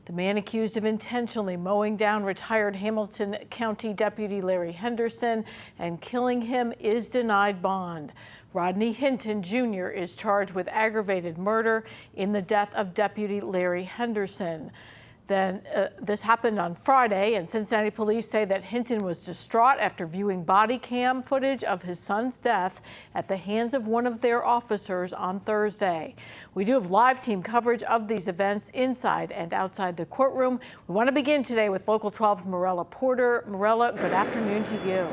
The man accused of intentionally mowing down retired Hamilton County Deputy Larry Henderson and killing him is denied bond. Rodney Hinton Jr. is charged with aggravated murder in the death of Deputy Larry Henderson. This happened on Friday, and Cincinnati police say that Hinton was distraught after viewing body cam footage of his son's death at the hands of one of their officers on Thursday. We do have live team coverage of these events inside and outside the courtroom. We want to begin today with Local 12's Morella Porter. Morella, good afternoon to you.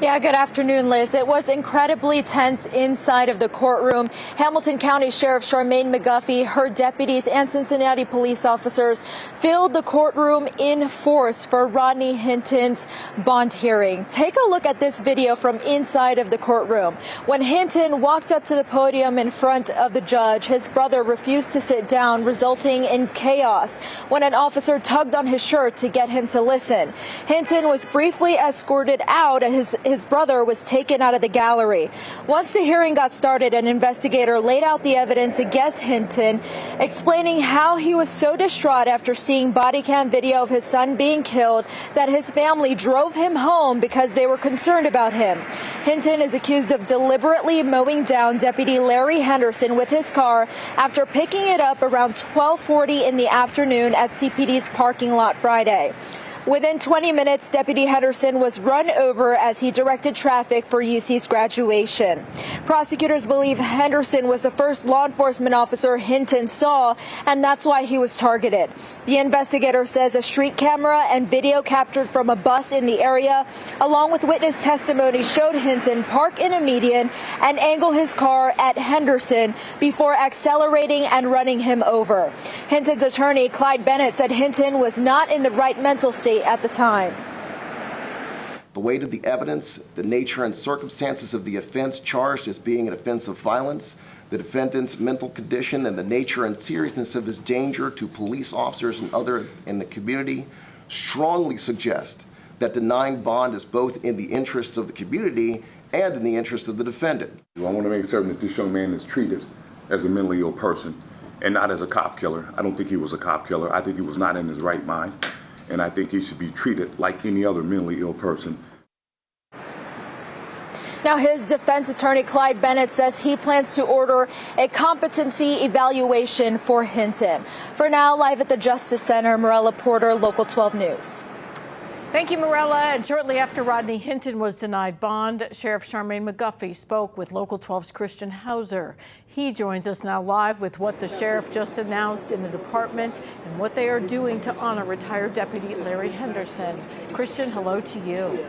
Yeah, good afternoon, Liz. It was incredibly tense inside of the courtroom. Hamilton County Sheriff Charmaine McGuffey, her deputies, and Cincinnati police officers filled the courtroom in force for Rodney Hinton's bond hearing. Take a look at this video from inside of the courtroom. When Hinton walked up to the podium in front of the judge, his brother refused to sit down, resulting in chaos when an officer tugged on his shirt to get him to listen. Hinton was briefly escorted out. His brother was taken out of the gallery. Once the hearing got started, an investigator laid out the evidence against Hinton, explaining how he was so distraught after seeing body cam video of his son being killed that his family drove him home because they were concerned about him. Hinton is accused of deliberately mowing down Deputy Larry Henderson with his car after picking it up around 12:40 in the afternoon at CPD's parking lot Friday. Within 20 minutes, Deputy Henderson was run over as he directed traffic for UC's graduation. Prosecutors believe Henderson was the first law enforcement officer Hinton saw, and that's why he was targeted. The investigator says a street camera and video captured from a bus in the area, along with witness testimony, showed Hinton park in a median and angle his car at Henderson before accelerating and running him over. Hinton's attorney, Clyde Bennett, said Hinton was not in the right mental state at the time. The weight of the evidence, the nature and circumstances of the offense charged as being an offense of violence, the defendant's mental condition, and the nature and seriousness of his danger to police officers and others in the community strongly suggest that denying bond is both in the interest of the community and in the interest of the defendant. I want to make certain that this young man is treated as a mentally ill person and not as a cop killer. I don't think he was a cop killer. I think he was not in his right mind. And I think he should be treated like any other mentally ill person. Now, his defense attorney, Clyde Bennett, says he plans to order a competency evaluation for Hinton. For now, live at the Justice Center, Morella Porter, Local 12 News. Thank you, Morella. And shortly after Rodney Hinton was denied bond, Sheriff Charmaine McGuffey spoke with Local 12's Christian Hauser. He joins us now live with what the sheriff just announced in the department and what they are doing to honor retired Deputy Larry Henderson. Christian, hello to you.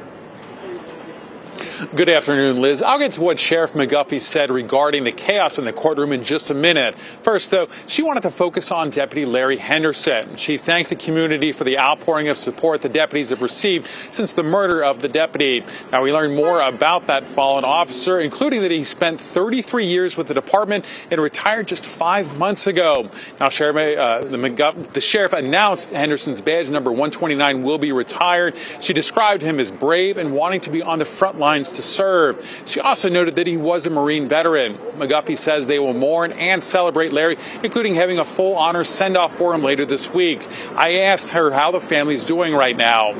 Good afternoon, Liz. I'll get to what Sheriff McGuffey said regarding the chaos in the courtroom in just a minute. First, though, she wanted to focus on Deputy Larry Henderson. She thanked the community for the outpouring of support the deputies have received since the murder of the deputy. Now, we learned more about that fallen officer, including that he spent 33 years with the department and retired just 5 months ago. Now, the sheriff announced Henderson's badge number 129 will be retired. She described him as brave and wanting to be on the front lines to serve. She also noted that he was a Marine veteran. McGuffey says they will mourn and celebrate Larry, including having a full honor send-off for him later this week. I asked her how the family's doing right now.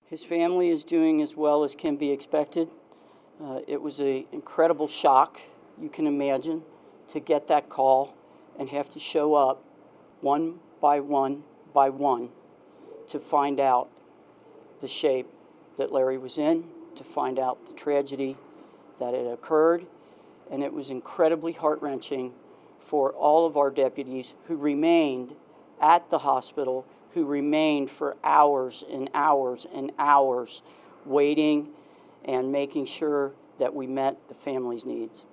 His family is doing as well as can be expected. It was an incredible shock, you can imagine, to get that call and have to show up one by one to find out the shape that Larry was in, to find out the tragedy that had occurred. And it was incredibly heart-wrenching for all of our deputies who remained at the hospital, who remained for hours and hours and hours waiting and making sure that we met the family's needs.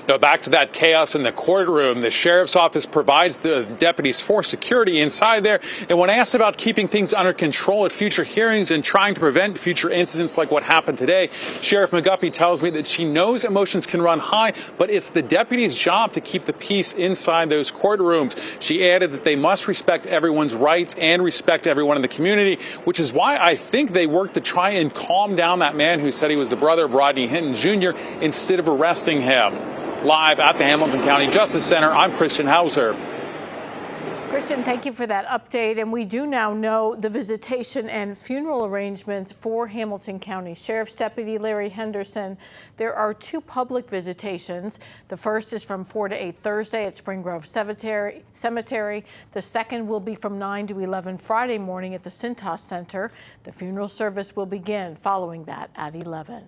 Now, back to that chaos in the courtroom. The sheriff's office provides the deputies for security inside there. And when asked about keeping things under control at future hearings and trying to prevent future incidents like what happened today, Sheriff McGuffey tells me that she knows emotions can run high, but it's the deputies' job to keep the peace inside those courtrooms. She added that they must respect everyone's rights and respect everyone in the community, which is why I think they worked to try and calm down that man who said he was the brother of Rodney Hinton Jr. instead of arresting him. Live at the Hamilton County Justice Center, I'm Christian Hauser. Christian, thank you for that update. And we do now know the visitation and funeral arrangements for Hamilton County Sheriff's Deputy Larry Henderson. There are 2 public visitations. The first is from 4 to 8 Thursday at Spring Grove Cemetery. The second will be from 9 to 11 Friday morning at the Cintas Center. The funeral service will begin following that at 11.